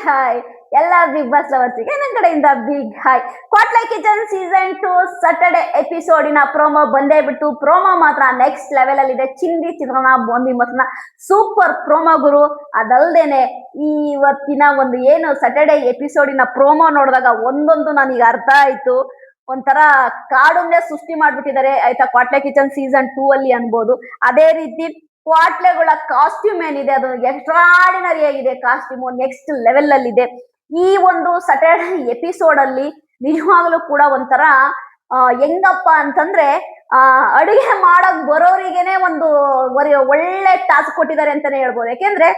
Hi ಎಲ್ಲ big boss ಲವರ್ಸಿಗೆ ನನ್ನ ಕಡೆಯಿಂದ big hi. Kwatle kitchen season 2 Saturday ಎಪಿಸೋಡಿನ ಪ್ರೋಮೋ ಬಂದೇ ಬಿಟ್ಟು. ಪ್ರೋಮೋ ಮಾತ್ರ ನೆಕ್ಸ್ಟ್ ಲೆವೆಲ್ ಅಲ್ಲಿ ಇದೆ. ಚಿಂದಿ ಚಿತ್ರಾನ್ನ ಬೋಂದಿ ಮೊಸರನ್ನ ಸೂಪರ್ ಪ್ರೋಮೋ ಗುರು. ಅದಲ್ದೇನೆ ಇವತ್ತಿನ ಒಂದು ಏನು ಸಾಟರ್ಡೆ ಎಪಿಸೋಡಿನ ಪ್ರೋಮೋ ನೋಡಿದಾಗ ಒಂದೊಂದು ನನಗೆ ಅರ್ಥ ಆಯ್ತು. ಒಂಥರ ಕಾಡುನ್ನೇ ಸೃಷ್ಟಿ ಮಾಡ್ಬಿಟ್ಟಿದ್ದಾರೆ ಆಯ್ತಾ, ಕ್ವಾಟ್ಲೆ ಕಿಚನ್ ಸೀಸನ್ 2 ಅಲ್ಲಿ ಅನ್ಬೋದು. ಅದೇ ರೀತಿ ಕ್ವಾಟ್ಲೆಗಳ ಕಾಸ್ಟ್ಯೂಮ್ ಏನಿದೆ ಅದು ಎಕ್ಸ್ಟ್ರಾಡಿನರಿ ಆಗಿದೆ. ಕಾಸ್ಟ್ಯೂಮ್ ನೆಕ್ಸ್ಟ್ ಲೆವೆಲ್ ಅಲ್ಲಿ ಇದೆ. ಈ ಒಂದು ಸಾಟರ್ಡೆ ಎಪಿಸೋಡ್ ಅಲ್ಲಿ ನಿಜವಾಗ್ಲೂ ಕೂಡ ಒಂಥರ ಹೆಂಗಪ್ಪ ಅಂತಂದ್ರೆ ಅಡುಗೆ ಮಾಡಕ್ ಬರೋರಿಗೆನೆ ಒಂದು ಒಳ್ಳೆ ಟಾಸ್ಕ್ ಕೊಟ್ಟಿದ್ದಾರೆ ಅಂತಾನೆ ಹೇಳ್ಬೋದು. ಯಾಕೆಂದ್ರೆ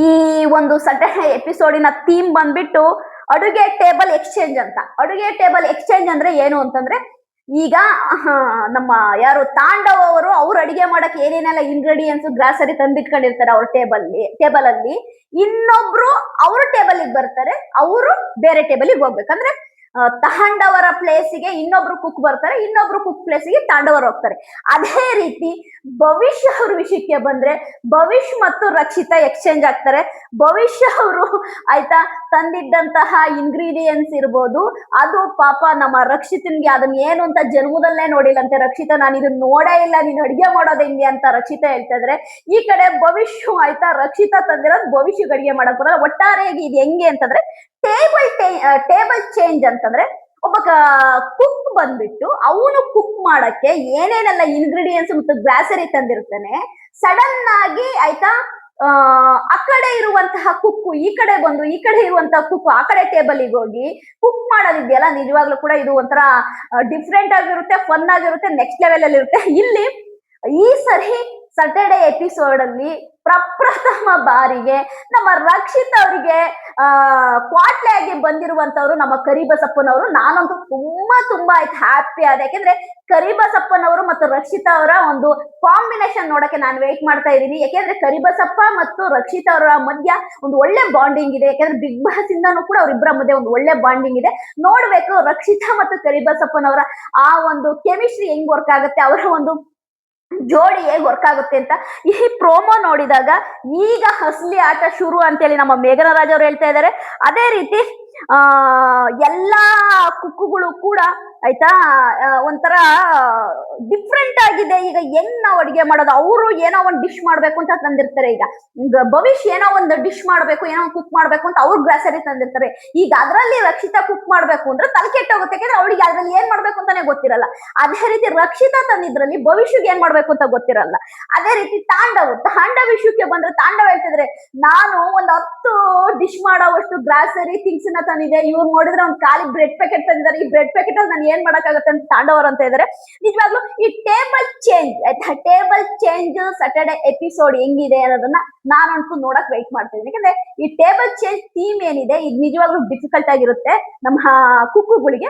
ಈ ಒಂದು ಸಾಟರ್ಡೆ ಎಪಿಸೋಡಿನ ಥೀಮ್ ಬಂದ್ಬಿಟ್ಟು ಅಡುಗೆ ಟೇಬಲ್ ಎಕ್ಸ್ಚೇಂಜ್ ಅಂತ. ಅಡುಗೆ ಟೇಬಲ್ ಎಕ್ಸ್ಚೇಂಜ್ ಅಂದ್ರೆ ಏನು ಅಂತಂದ್ರೆ, ಈಗ ನಮ್ಮ ಯಾರು ತಾಂಡವ್ ಅವರು ಅವ್ರು ಅಡಿಗೆ ಮಾಡಕ್ ಏನೇನೆಲ್ಲ ಇಂಗ್ರೀಡಿಯೆಂಟ್ಸ್ ಗ್ರಾಸರಿ ತಂದಿಟ್ಕೊಂಡಿರ್ತಾರೆ ಅವ್ರ ಟೇಬಲ್ ಅಲ್ಲಿ. ಇನ್ನೊಬ್ರು ಅವ್ರ ಟೇಬಲ್ ಬರ್ತಾರೆ, ಅವರು ಬೇರೆ ಟೇಬಲ್ ಹೋಗ್ಬೇಕಂದ್ರೆ ತಾಂಡವರ ಪ್ಲೇಸಿಗೆ ಇನ್ನೊಬ್ರು ಕುಕ್ ಬರ್ತಾರೆ, ಇನ್ನೊಬ್ರು ಕುಕ್ ಪ್ಲೇಸಿಗೆ ತಾಂಡವರು ಹೋಗ್ತಾರೆ. ಅದೇ ರೀತಿ ಭವಿಷ್ಯ ಅವ್ರ ವಿಷಯಕ್ಕೆ ಬಂದ್ರೆ ಭವಿಷ್ ಮತ್ತು ರಕ್ಷಿತಾ ಎಕ್ಸ್ಚೇಂಜ್ ಆಗ್ತಾರೆ. ಭವಿಷ್ಯ ಅವರು ಆಯ್ತಾ ತಂದಿದ್ದಂತಹ ಇಂಗ್ರೀಡಿಯೆಂಟ್ಸ್ ಇರ್ಬೋದು, ಅದು ಪಾಪ ನಮ್ಮ ರಕ್ಷಿತನ್ಗೆ ಅದನ್ನ ಏನು ಅಂತ ಜನ್ಮದಲ್ಲೇ ನೋಡಿಲ್ಲಂತೆ. ರಕ್ಷಿತಾ ನಾನು ಇದನ್ನ ನೋಡೇ ಇಲ್ಲ, ನೀನು ಅಡಿಗೆ ಮಾಡೋದು ಹೆಂಗೆ ಅಂತ ರಕ್ಷಿತಾ ಹೇಳ್ತಾ ಇದ್ರೆ, ಈ ಕಡೆ ಭವಿಷ್ಯ ಆಯ್ತಾ ರಕ್ಷಿತಾ ತಂದಿರೋದು ಭವಿಷ್ಯಕ್ಕೆ ಅಡಿಗೆ ಮಾಡಕ್ ಬರಲ್ಲ. ಒಟ್ಟಾರೆಯಾಗಿ ಇದು ಹೆಂಗೆ ಅಂತಂದ್ರೆ ಟೇಬಲ್ ಚೇಂಜ್ ಅಂತಂದ್ರೆ, ಒಬ್ಬ ಕುಕ್ ಬಂದ್ಬಿಟ್ಟು ಅವನು ಕುಕ್ ಮಾಡಕ್ಕೆ ಏನೇನೆಲ್ಲ ಇಂಗ್ರೀಡಿಯೆಂಟ್ಸ್ ಮತ್ತು ಗ್ರಾಸರಿ ತಂದಿರ್ತಾನೆ. ಸಡನ್ ಆಗಿ ಆಯ್ತಾ ಆ ಕಡೆ ಇರುವಂತಹ ಕುಕ್ಕು ಈ ಕಡೆ ಬಂದು, ಈ ಕಡೆ ಇರುವಂತಹ ಕುಕ್ಕು ಆ ಕಡೆ ಟೇಬಲ್ಗೆ ಹೋಗಿ ಕುಕ್ ಮಾಡೋದಿದೆಯಲ್ಲ, ನಿಜವಾಗ್ಲೂ ಕೂಡ ಇದು ಒಂಥರ ಡಿಫ್ರೆಂಟ್ ಆಗಿರುತ್ತೆ, ಫನ್ ಆಗಿರುತ್ತೆ, ನೆಕ್ಸ್ಟ್ ಲೆವೆಲ್ ಅಲ್ಲಿ ಇರುತ್ತೆ. ಇಲ್ಲಿ ಈ ಸರಿ ಸಾಟರ್ಡೆ ಎಪಿಸೋಡ್ ಅಲ್ಲಿ ಪ್ರಪ್ರಥಮ ಬಾರಿಗೆ ನಮ್ಮ ರಕ್ಷಿತ್ ಅವರಿಗೆ ಕ್ವಾಟ್ಲೆ ಆಗಿ ಬಂದಿರುವಂತವ್ರು ನಮ್ಮ ಕರಿಬಸಪ್ಪನವರು. ನಾನಂತೂ ತುಂಬಾ ಹ್ಯಾಪಿ ಆದ. ಯಾಕೆಂದ್ರೆ ಕರಿಬಸಪ್ಪನವರು ಮತ್ತು ರಕ್ಷಿತಾ ಅವರ ಒಂದು ಕಾಂಬಿನೇಷನ್ ನೋಡಕ್ಕೆ ನಾನು ವೇಟ್ ಮಾಡ್ತಾ ಇದ್ದೀನಿ. ಯಾಕೆಂದ್ರೆ ಕರಿಬಸಪ್ಪ ಮತ್ತು ರಕ್ಷಿತಾ ಅವರ ಮಧ್ಯ ಒಂದು ಒಳ್ಳೆ ಬಾಂಡಿಂಗ್ ಇದೆ. ಯಾಕಂದ್ರೆ ಬಿಗ್ ಬಾಸ್ ಇಂದಾನು ಕೂಡ ಅವರಿಬ್ಬರ ಮಧ್ಯೆ ಒಂದು ಒಳ್ಳೆ ಬಾಂಡಿಂಗ್ ಇದೆ. ನೋಡ್ಬೇಕು ರಕ್ಷಿತಾ ಮತ್ತು ಕರಿಬಸಪ್ಪನವರ ಆ ಒಂದು ಕೆಮಿಸ್ಟ್ರಿ ಹೆಂಗ್ ವರ್ಕ್ ಆಗುತ್ತೆ, ಅವರ ಒಂದು ಜೋಡಿ ಹೇಗೆ ವರ್ಕ್ ಆಗುತ್ತೆ ಅಂತ ಈ ಪ್ರೋಮೋ ನೋಡಿದಾಗ ಈಗ ಅಸಲಿ ಆಟ ಶುರು ಅಂತೇಳಿ ನಮ್ಮ ಮೇಘನಾ ರಾಜ್ ಅವ್ರು ಹೇಳ್ತಾ ಇದ್ದಾರೆ. ಅದೇ ರೀತಿ ಎಲ್ಲಾ ಕುಕ್ಕುಗಳು ಕೂಡ ಆಯ್ತಾ ಒಂಥರ ಡಿಫ್ರೆಂಟ್ ಆಗಿದೆ. ಈಗ ಹೆಂಗ್ ನಾವು ಅಡಿಗೆ ಮಾಡೋದು, ಅವರು ಏನೋ ಒಂದು ಡಿಶ್ ಮಾಡ್ಬೇಕು ಅಂತ ತಂದಿರ್ತಾರೆ. ಈಗ ಭವಿಷ್ಯ ಏನೋ ಒಂದು ಡಿಶ್ ಮಾಡ್ಬೇಕು, ಏನೋ ಒಂದು ಕುಕ್ ಮಾಡ್ಬೇಕು ಅಂತ ಅವ್ರು ಗ್ರಾಸರಿ ತಂದಿರ್ತಾರೆ. ಈಗ ಅದರಲ್ಲಿ ರಕ್ಷಿತಾ ಕುಕ್ ಮಾಡ್ಬೇಕು ಅಂದ್ರೆ ತಲೆ ಕೆಟ್ಟೋಗುತ್ತೆ. ಯಾಕಂದ್ರೆ ಅವಳಿಗೆ ಅದ್ರಲ್ಲಿ ಏನ್ ಮಾಡ್ಬೇಕು ಅಂತಾನೆ ಗೊತ್ತಿರಲ್ಲ. ಅದೇ ರೀತಿ ರಕ್ಷಿತಾ ತಂದಿದ್ರಲ್ಲಿ ಭವಿಷ್ಯಗೆ ಏನ್ ಮಾಡ್ಬೇಕು ಅಂತ ಗೊತ್ತಿರಲ್ಲ. ಅದೇ ರೀತಿ ತಾಂಡವ ವಿಷಯಕ್ಕೆ ಬಂದ್ರೆ ತಾಂಡವ್ ಹೇಳ್ತಿದ್ರೆ, ನಾನು ಒಂದ್ 10 ಡಿಶ್ ಮಾಡೋವಷ್ಟು ಗ್ರಾಸರಿ ಥಿಂಗ್ಸ್ ನ ತಂದಿದೆ. ಇವ್ರು ನೋಡಿದ್ರೆ ಒಂದು ಖಾಲಿ ಬ್ರೆಡ್ ಪ್ಯಾಕೆಟ್ ತಂದಿದ್ದಾರೆ. ಈ ಬ್ರೆಡ್ ಪ್ಯಾಕೆಟ್ ಅಲ್ಲಿ ನಾನು ಏನ್ ಮಾಡಕ್ಕಾಗತ್ತೆ ಅಂತ ತಾಂಡವರು ಅಂತ ಇದಾರೆ. ನಿಜವಾಗ್ಲೂ ಈ ಟೇಬಲ್ ಚೇಂಜ್ ಸಾಟರ್ಡೆ ಎಪಿಸೋಡ್ ಹೆಂಗಿದೆ ಅನ್ನೋದನ್ನ ನಾನಂತೂ ನೋಡಕ್ ವೆಯ್ಟ್ ಮಾಡ್ತಿದ್ದೀನಿ. ಯಾಕಂದ್ರೆ ಈ ಟೇಬಲ್ ಚೇಂಜ್ ಥೀಮ್ ಏನಿದೆ ಇದು ನಿಜವಾಗ್ಲೂ ಡಿಫಿಕಲ್ಟ್ ಆಗಿರುತ್ತೆ ನಮ್ಮ ಕುಕ್ಕುಗಳಿಗೆ.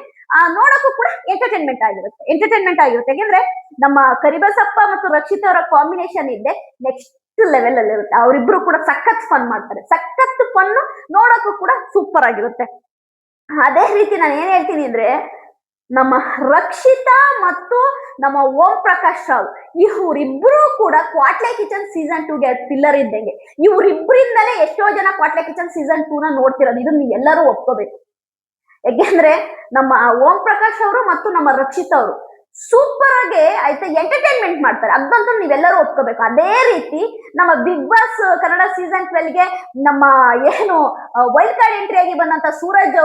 ನೋಡಕ್ಕೂ ಕೂಡ ಎಂಟರ್ಟೈನ್ಮೆಂಟ್ ಆಗಿರುತ್ತೆ. ಯಾಕಂದ್ರೆ ನಮ್ಮ ಕರಿಬಸಪ್ಪ ಮತ್ತು ರಕ್ಷಿತ್ ಅವರ ಕಾಂಬಿನೇಷನ್ ಇದೆ ನೆಕ್ಸ್ಟ್ ಲೆವೆಲ್ ಅಲ್ಲಿ ಇರುತ್ತೆ. ಅವರಿಬ್ರು ಕೂಡ ಸಖತ್ ಫನ್ ಮಾಡ್ತಾರೆ. ಸಖತ್ ಫನ್, ನೋಡಕ್ಕೂ ಕೂಡ ಸೂಪರ್ ಆಗಿರುತ್ತೆ. ಅದೇ ರೀತಿ ನಾನು ಏನ್ ಹೇಳ್ತೀನಿ ಅಂದ್ರೆ, ನಮ್ಮ ರಕ್ಷಿತಾ ಮತ್ತು ನಮ್ಮ ಓಂ ಪ್ರಕಾಶ್ ರಾವ್ ಇವರಿಬ್ರು ಕೂಡ ಕ್ವಾಟ್ಲೆ ಕಿಚನ್ ಸೀಸನ್ 2ಗೆ ಪಿಲ್ಲರ್ ಇದ್ದಂಗೆ. ಇವರಿಬ್ಬರಿಂದಲೇ ಎಷ್ಟೋ ಜನ ಕ್ವಾಟ್ಲೆ ಕಿಚನ್ ಸೀಸನ್ 2ನ ನೋಡ್ತಿರೋದು. ಇದನ್ನ ಎಲ್ಲರೂ ಒಪ್ಕೋಬೇಕು. ಯಾಕೆಂದ್ರೆ ನಮ್ಮ ಓಂ ಪ್ರಕಾಶ್ ಅವರು ಮತ್ತು ನಮ್ಮ ರಕ್ಷಿತ್ ಅವರು ಸೂಪರ್ ಆಗಿ ಆಯ್ತಾ ಎಂಟರ್ಟೈನ್ಮೆಂಟ್ ಮಾಡ್ತಾರೆ. ಅದಂತೂ ನೀವೆಲ್ಲರೂ ಒಪ್ಕೋಬೇಕು. ಅದೇ ರೀತಿ ನಮ್ಮ ಬಿಗ್ ಬಾಸ್ ಕನ್ನಡ ಸೀಸನ್ 12ಗೆ ನಮ್ಮ ಏನು ವೈಲ್ಡ್ ಕಾರ್ಡ್ ಎಂಟ್ರಿ ಆಗಿ ಬಂದಂತ ಸೂರಜ್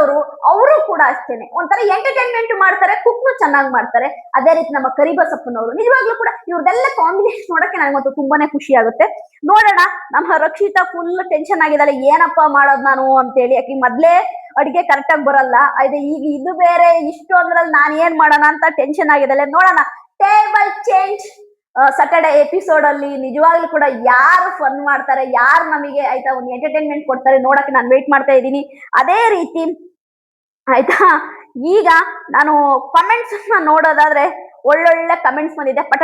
ಅವರು ಕೂಡ ಅಷ್ಟೇನೆ ಒಂಥರ ಎಂಟರ್ಟೈನ್ಮೆಂಟ್ ಮಾಡ್ತಾರೆ, ಕುಕ್ನು ಚೆನ್ನಾಗಿ ಮಾಡ್ತಾರೆ. ಅದೇ ರೀತಿ ನಮ್ಮ ಕರಿಬಸಪ್ಪನವರು ನಿಜವಾಗ್ಲೂ ಕೂಡ ಇವ್ರದೆಲ್ಲ ಕಾಂಬಿನೇಷನ್ ನೋಡಕ್ಕೆ ನನಗಂತೂ ತುಂಬಾನೇ ಖುಷಿ ಆಗುತ್ತೆ. ನೋಡೋಣ. ನಮ್ಮ ರಕ್ಷಿತಾ ಫುಲ್ ಟೆನ್ಷನ್ ಆಗಿದ್ದಾಳೆ, ಏನಪ್ಪ ಮಾಡೋದು ನಾನು ಅಂತೇಳಿ. ಯಾಕೆ ಮೊದ್ಲೇ ಅಡಿಗೆ ಕರೆಕ್ಟ್ ಆಗಿ ಬರಲ್ಲ, ಅದೇ ಈಗ ಇದು ಬೇರೆ ಇಷ್ಟು ಅಂದ್ರಲ್ಲಿ ನಾನು ಏನ್ ಮಾಡೋಣ ಅಂತ ಟೆನ್ಷನ್ ಆಗಿದ್ದಾಳೆ. ನೋಡೋಣ. ಟೇಬಲ್ ಚೇಂಜ್ ಸಾಟರ್ಡೆ ಎಪಿಸೋಡ್ ಅಲ್ಲಿ ನಿಜವಾಗ್ಲೂ ಕೂಡ ಯಾರು ಫನ್ ಮಾಡ್ತಾರೆ, ಯಾರು ನಮಗೆ ಆಯ್ತಾ ಒಂದು ಎಂಟರ್ಟೈನ್ಮೆಂಟ್ ಕೊಡ್ತಾರೆ ನೋಡಕ್ಕೆ ನಾನು ವೇಟ್ ಮಾಡ್ತಾ ಇದ್ದೀನಿ. ಅದೇ ರೀತಿ ಆಯ್ತಾ ಈಗ ನಾನು ಕಮೆಂಟ್ಸ್ ನೋಡೋದಾದ್ರೆ ಒಳ್ಳೊಳ್ಳೆ ಕಮೆಂಟ್ಸ್ ಬಂದಿದೆ. ಪಟ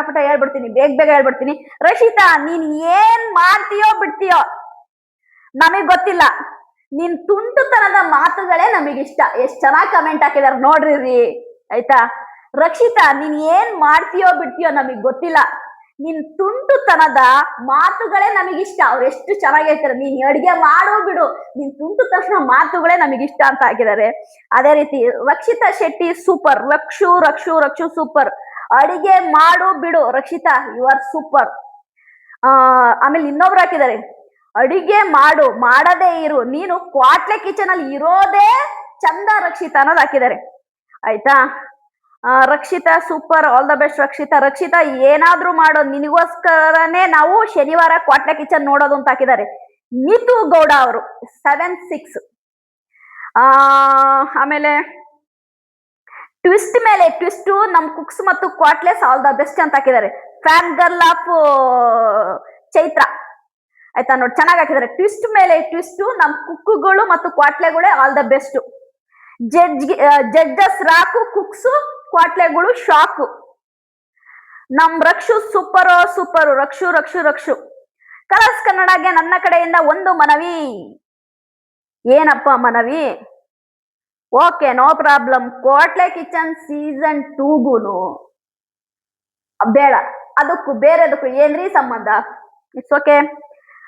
ಪಟ ಹೇಳ್ಬಿಡ್ತೀನಿ, ಬೇಗ ಹೇಳ್ಬಿಡ್ತೀನಿ. ರಕ್ಷಿತಾ ನೀನ್ ಏನ್ ಮಾಡ್ತೀಯೋ ಬಿಡ್ತೀಯೋ ನಮಗ್ ಗೊತ್ತಿಲ್ಲ, ನಿನ್ ತುಂಟುತನದ ಮಾತುಗಳೇ ನಮಗಿಷ್ಟ. ಎಷ್ಟ್ ಚೆನ್ನಾಗಿ ಕಮೆಂಟ್ ಹಾಕಿದಾರೆ ನೋಡ್ರಿ ಆಯ್ತಾ. ರಕ್ಷಿತಾ ನೀನ್ ಏನ್ ಮಾಡ್ತೀಯೋ ಬಿಡ್ತೀಯೋ ನಮಗ್ ಗೊತ್ತಿಲ್ಲ, ನಿನ್ ತುಂಟುತನದ ಮಾತುಗಳೇ ನಮಗಿಷ್ಟ. ಅವ್ರು ಎಷ್ಟು ಚೆನ್ನಾಗಿ ಹೇಳ್ತಾರೆ, ನೀನ್ ಅಡಿಗೆ ಮಾಡೋ ಬಿಡು, ನಿನ್ ತುಂಟುತನ ಮಾತುಗಳೇ ನಮಗಿಷ್ಟ ಅಂತ ಹಾಕಿದ್ದಾರೆ. ಅದೇ ರೀತಿ ರಕ್ಷಿತಾ ಶೆಟ್ಟಿ ಸೂಪರ್, ರಕ್ಷು ರಕ್ಷು ರಕ್ಷು ಸೂಪರ್, ಅಡಿಗೆ ಮಾಡು ಬಿಡು ರಕ್ಷಿತಾ ಯು ಆರ್ ಸೂಪರ್. ಆಮೇಲೆ ಇನ್ನೊಬ್ರು ಹಾಕಿದ್ದಾರೆ, ಅಡಿಗೆ ಮಾಡು ಮಾಡದೇ ಇರು, ನೀನು ಕ್ವಾಟ್ಲೆ ಕಿಚನ್ ಅಲ್ಲಿ ಇರೋದೇ ಚಂದ ರಕ್ಷಿತಾ ಅನ್ನೋದು ಹಾಕಿದ್ದಾರೆ. ಆಯ್ತಾ, Rakshita super, all the best Rakshita. Rakshita ಏನಾದ್ರೂ ಮಾಡೋ, ನಿನಗೋಸ್ಕರನೇ ನಾವು ಶನಿವಾರ ಕ್ವಾಟ್ಲೆ ಕಿಚನ್ ನೋಡೋದು ಅಂತ ಹಾಕಿದ್ದಾರೆ. ನೀತು ಗೌಡ ಅವರು 7-6. ಆಮೇಲೆ ಟ್ವಿಸ್ಟ್ ಮೇಲೆ ಟ್ವಿಸ್ಟ್, ನಮ್ ಕುಕ್ಸ್ ಮತ್ತು ಕ್ವಾಟ್ಲೆಸ್ ಆಲ್ ದ ಬೆಸ್ಟ್ ಅಂತ ಹಾಕಿದ್ದಾರೆ. Fan girl of Chaitra. ಆಯ್ತಾ ನೋಡಿ, ಚೆನ್ನಾಗಿ ಹಾಕಿದ್ದಾರೆ. ಟ್ವಿಸ್ಟ್ ಮೇಲೆ ಟ್ವಿಸ್ಟ್, ನಮ್ ಕುಕ್ಕುಗಳು ಮತ್ತು ಕ್ವಾಟ್ಲೆಗಳೇ all the best. Judges rock, cooks ಕ್ವಾಟ್ಲೆಗಳು ಶಾಕು. ನಮ್ Rakshu super super, Rakshu Rakshu Rakshu. Colors ಕನ್ನಡಗೆ ನನ್ನ ಕಡೆಯಿಂದ ಒಂದು ಮನವಿ. ಏನಪ್ಪ ಮನವಿ? Okay, no problem. Kwatle kitchen season 2ಗೂನು ಬೇಡ, ಅದಕ್ಕೂ ಬೇರೆದಕ್ಕೂ ಏನ್ರಿ ಸಂಬಂಧ? It's okay.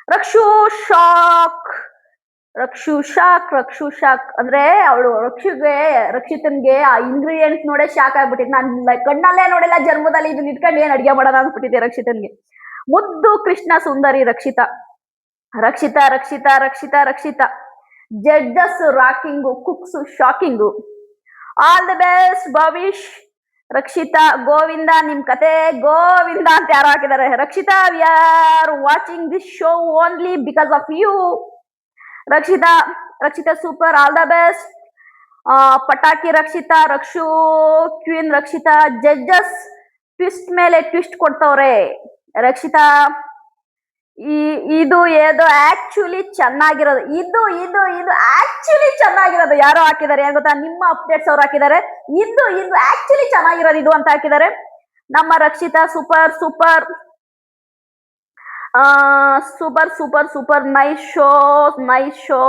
Rakshu shock, Rakshu shock, Rakshu shock ಅಂದ್ರೆ ಅವಳು ರಕ್ಷಿತನ್ಗೆ ಆ ಇಂಗ್ರೀಡಿಯೆಂಟ್ಸ್ ನೋಡೇ ಶಾಕ್ ಆಗ್ಬಿಟ್ಟಿದ್. ನಾನು ಕಣ್ಣಲ್ಲೇ ನೋಡಿಲ್ಲ ಜನ್ಮದಲ್ಲಿ, ಇದನ್ನ ಇಟ್ಕೊಂಡು ಏನ್ ಅಡಿಗೆ ಮಾಡೋಣ ಅನ್ಬಿಟ್ಟಿದ್ದೆ ರಕ್ಷಿತನ್ಗೆ. ಮುದ್ದು ಕೃಷ್ಣ ಸುಂದರಿ Rakshita, Rakshita Rakshita Rakshita Rakshita. Judges rocking, cooks shocking. All the best Bhavish. Rakshita ಗೋವಿಂದ, ನಿಮ್ ಕತೆ ಗೋವಿಂದ ಅಂತ ಯಾರು ಹಾಕಿದ್ದಾರೆ. Rakshita we are watching this show only because of you. Rakshita Rakshita super, all the best. ಪಟಾಕಿ Rakshita, Rakshu queen Rakshita. Judges twist ಮೇಲೆ ಟ್ವಿಸ್ಟ್ ಕೊಡ್ತವ್ರೆ ರಕ್ಷಿತಾ. ಇದು ಏದು ಆಕ್ಚುಲಿ ಚೆನ್ನಾಗಿರೋದು, ಇದು ಇದು ಇದು ಆಕ್ಚುಲಿ ಚೆನ್ನಾಗಿರೋದು ಯಾರೋ ಹಾಕಿದ್ದಾರೆ, ಏನ್ ಗೊತ್ತಾ? ನಿಮ್ಮ ಅಪ್ಡೇಟ್ಸ್ ಅವ್ರು ಹಾಕಿದ್ದಾರೆ. ಇದು ಇದು ಆಕ್ಚುಲಿ ಚೆನ್ನಾಗಿರೋದು ಇದು ಅಂತ ಹಾಕಿದ್ದಾರೆ. ನಮ್ಮ Rakshita super super, super super super, nice show nice show.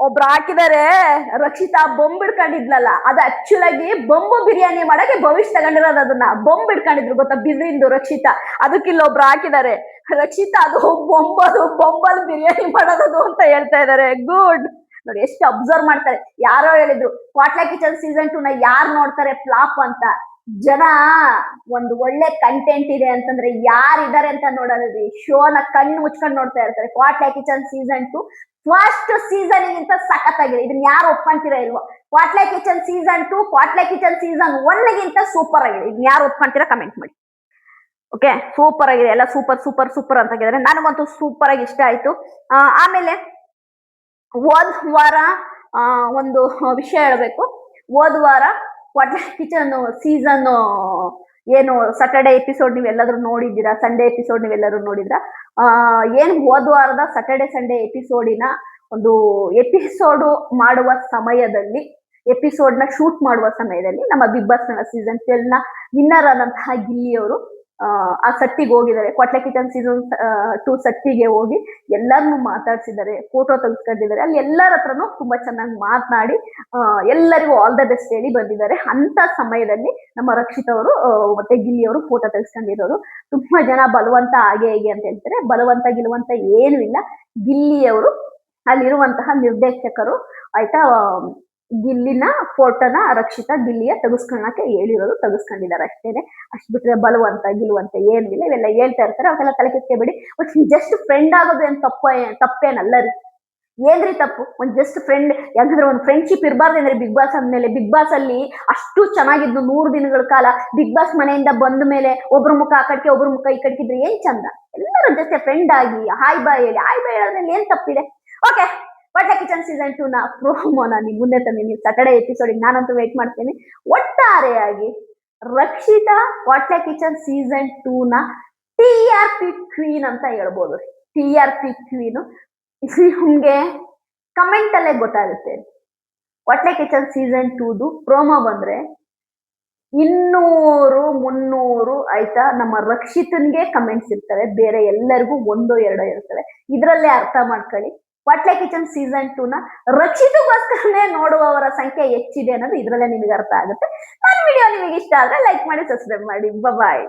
ಒಬ್ರು ಹಾಕಿದ್ದಾರೆ, ರಕ್ಷಿತಾ ಬೊಂಬ್ ಹಿಡ್ಕೊಂಡಿದ್ಲಲ್ಲ, ಅದು ಆಕ್ಚುಲ್ ಆಗಿ ಬೊಂಬು ಬಿರಿಯಾನಿ ಮಾಡಕ್ಕೆ ಭವಿಷ್ಯ ತಗೊಂಡಿರೋದು. ಅದನ್ನ ಬೊಂಬ್ ಹಿಡ್ಕೊಂಡಿದ್ರು ಗೊತ್ತಾ, ಬಿದ್ರಿಂದು ರಕ್ಷಿತಾ. ಅದಕ್ಕಿಲ್ಲೊಬ್ರು ಹಾಕಿದ್ದಾರೆ, ರಕ್ಷಿತಾ ಅದು ಬೊಂಬಲ್ ಬಿರಿಯಾನಿ ಮಾಡೋದು ಅಂತ ಹೇಳ್ತಾ ಇದ್ದಾರೆ. ಗುಡ್ ನೋಡಿ, ಎಷ್ಟು ಅಬ್ಸರ್ವ್ ಮಾಡ್ತಾರೆ. ಯಾರೋ ಹೇಳಿದ್ರು ಕ್ವಾಟ್ಲೆ ಕಿಚನ್ ಸೀಸನ್ 2ನ ಯಾರು ನೋಡ್ತಾರೆ ಫ್ಲಾಪ್ ಅಂತ. ಜನ ಒಂದು ಒಳ್ಳೆ ಕಂಟೆಂಟ್ ಇದೆ ಅಂತಂದ್ರೆ ಯಾರಿದ್ದಾರೆ ಅಂತ ನೋಡೋದು, ಶೋನ ಕಣ್ಣು ಮುಚ್ಕೊಂಡು ನೋಡ್ತಾ ಇರ್ತಾರೆ. Kwatle kitchen season 2 first season ಗಿಂತ ಸಖತ್ತಾಗಿದೆ. ಇದನ್ನ ಯಾರು ಒಪ್ಕೊಂತೀರಾ ಇಲ್ವೋ? Kwatle kitchen season 2 Kwatle kitchen season 1ಗಿಂತ ಸೂಪರ್ ಆಗಿದೆ. ಇದನ್ನ ಯಾರು ಒಪ್ಕೊಂತೀರಾ ಕಮೆಂಟ್ ಮಾಡಿ. ಓಕೆ, ಸೂಪರ್ ಆಗಿದೆ, ಎಲ್ಲ ಸೂಪರ್ ಸೂಪರ್ ಸೂಪರ್ ಅಂತ ಹೇಳಿದ್ರೆ ನನಗಂತೂ ಸೂಪರ್ ಆಗಿ ಇಷ್ಟ ಆಯ್ತು. ಆಮೇಲೆ ಹೋದ್ ವಾರ ಒಂದು ವಿಷಯ ಹೇಳ್ಬೇಕು. ಹೋದ್ ವಾರ ಕ್ವಾಟ್ಲೆ ಕಿಚನ್ ಸೀಸನ್ ಏನು ಸ್ಯಾಟರ್ಡೆ ಎಪಿಸೋಡ್ ನೀವೆಲ್ಲರೂ ನೋಡಿದ್ದೀರಾ, ಸಂಡೇ ಎಪಿಸೋಡ್ ನೀವೆಲ್ಲರೂ ನೋಡಿದ್ರಾ? ಏನ್ ಹೋದ ವಾರದ ಸ್ಯಾಟರ್ಡೆ ಸಂಡೇ ಎಪಿಸೋಡಿನ ಒಂದು ಎಪಿಸೋಡ್ ಮಾಡುವ ಸಮಯದಲ್ಲಿ, ಎಪಿಸೋಡ್ ನ ಶೂಟ್ ಮಾಡುವ ಸಮಯದಲ್ಲಿ ನಮ್ಮ ಬಿಗ್ ಬಾಸ್ ಸೀಸನ್ 12ನ ವಿನ್ನರ್ ಆದಂತಹ ಗಿಲ್ಲಿಯವರು ಆ ಸಟ್ಟಿಗೆ ಹೋಗಿದ್ದಾರೆ. ಕ್ವಾಟ್ಲೆ ಕಿಚನ್ ಸೀಸನ್ 2 ಸಟ್ಟಿಗೆ ಹೋಗಿ ಎಲ್ಲರನ್ನು ಮಾತಾಡ್ಸಿದ್ದಾರೆ, ಫೋಟೋ ತೆಗೆಸ್ಕೊಂಡಿದ್ದಾರೆ. ಅಲ್ಲಿ ಎಲ್ಲರ ಹತ್ರನು ತುಂಬಾ ಚೆನ್ನಾಗಿ ಮಾತನಾಡಿ ಎಲ್ಲರಿಗೂ ಆಲ್ ದ ಬೆಸ್ಟ್ ಹೇಳಿ ಬಂದಿದ್ದಾರೆ. ಅಂತ ಸಮಯದಲ್ಲಿ ನಮ್ಮ ರಕ್ಷಿತ್ ಅವರು ಮತ್ತೆ ಗಿಲ್ಲಿ ಅವರು ಫೋಟೋ ತೆಗೆಸ್ಕೊಂಡಿರೋದು. ತುಂಬಾ ಜನ ಬಲವಂತ ಹಾಗೆ ಹೇಗೆ ಅಂತ ಹೇಳ್ತಾರೆ. ಬಲವಂತ ಗಿಲುವಂತ ಏನು ಇಲ್ಲ. ಗಿಲ್ಲಿಯವರು ಅಲ್ಲಿರುವಂತಹ ನಿರ್ದೇಶಕರು ಆಯ್ತಾ, ಗಿಲ್ಲಿನ ಫೋಟೋನ ರಕ್ಷಿತಾ ಗಿಲ್ಲಿಯ ತೆಗೆಸ್ಕೊಳ್ಳಕ್ಕೆ ಹೇಳಿರೋದು, ತೆಗೆಸ್ಕೊಂಡಿದ್ದಾರೆ ಅಷ್ಟೇನೆ. ಅಷ್ಟು ಬಿಟ್ರೆ ಬಲವಂತ ಗಿಲುವಂತ ಏನು ಇಲ್ಲ. ಇವೆಲ್ಲ ಹೇಳ್ತಾ ಇರ್ತಾರೆ, ಅವೆಲ್ಲ ತಲೆ ಕೆತ್ಕೋಬೇಡಿ. ಬಟ್ ಜಸ್ಟ್ ಫ್ರೆಂಡ್ ಆಗೋದು ಏನ್ ತಪ್ಪೇನಲ್ಲ ರೀ. ಏನ್ರಿ ತಪ್ಪು? ಒಂದ್ ಜಸ್ಟ್ ಫ್ರೆಂಡ್, ಯಾಕಂದ್ರೆ ಒಂದು ಫ್ರೆಂಡ್ಶಿಪ್ ಇರಬಾರ್ದಂದ್ರೆ ಬಿಗ್ ಬಾಸ್ ಅಂದ್ಮೇಲೆ. ಬಿಗ್ ಬಾಸ್ ಅಲ್ಲಿ ಅಷ್ಟು ಚೆನ್ನಾಗಿದ್ದು 100 ದಿನಗಳ ಕಾಲ ಬಿಗ್ ಬಾಸ್ ಮನೆಯಿಂದ ಬಂದ ಮೇಲೆ ಒಬ್ರ ಮುಖ ಆ ಕಡೆಗೆ ಒಬ್ರ ಮುಖ ಈ ಕಡೆಗಿದ್ರೆ ಏನ್ ಚಂದ? ಎಲ್ಲರೂ ಜಸ್ಟ್ ಫ್ರೆಂಡ್ ಆಗಿ ಹಾಯ್ ಬಾಯ್ ಹೇಳಿ, ಹಾಯ್ ಬಾಯ್ ಹೇಳೋದ್ರಲ್ಲಿ ಏನ್ ತಪ್ಪಿದೆ? ಓಕೆ, ಕ್ವಾಟ್ಲೆ ಕಿಚನ್ ಸೀಸನ್ 2ನ ಪ್ರೋಮೋನ ನಿಮ್ ಮುಂದೆ ತಂದಿನಿ. ಸ್ಯಾಟರ್ಡೆ ಎಪಿಸೋಡ್ ನಾನಂತೂ ವೇಟ್ ಮಾಡ್ತೇನೆ. ಒಟ್ಟಾರೆಯಾಗಿ ರಕ್ಷಿತಾ ಕ್ವಾಟ್ಲೆ ಕಿಚನ್ ಸೀಸನ್ 2ನ TRP ಕ್ವೀನ್ ಅಂತ ಹೇಳ್ಬೋದು. TRP ಕ್ವೀನು ನಿಮ್ಗೆ ಕಮೆಂಟ್ ಅಲ್ಲೇ ಗೊತ್ತಾಗುತ್ತೆ. ಕ್ವಾಟ್ಲೆ ಕಿಚನ್ ಸೀಸನ್ 2ದು ಪ್ರೋಮೋ ಬಂದ್ರೆ 200 300 ಆಯ್ತಾ ನಮ್ಮ ರಕ್ಷಿತನ್ಗೆ ಕಮೆಂಟ್ಸ್ ಇರ್ತವೆ, ಬೇರೆ ಎಲ್ಲರಿಗೂ 1 2 ಇರ್ತವೆ. ಇದ್ರಲ್ಲೇ ಅರ್ಥ ಮಾಡ್ಕೊಳ್ಳಿ, ಕ್ವಾಟ್ಲೆ ಕಿಚನ್ ಸೀಸನ್ 2ನ ರಕ್ಷಿತಗೋಸ್ಕರನೇ ನೋಡುವವರ ಸಂಖ್ಯೆ ಹೆಚ್ಚಿದೆ ಅನ್ನೋದು ಇದ್ರಲ್ಲೇ ನಿಮಗೆ ಅರ್ಥ ಆಗುತ್ತೆ. ನನ್ನ ವಿಡಿಯೋ ನಿಮಗೆ ಇಷ್ಟ ಆದ್ರೆ ಲೈಕ್ ಮಾಡಿ, ಸಬ್ಸ್ಕ್ರೈಬ್ ಮಾಡಿ. ಬಾಯ್.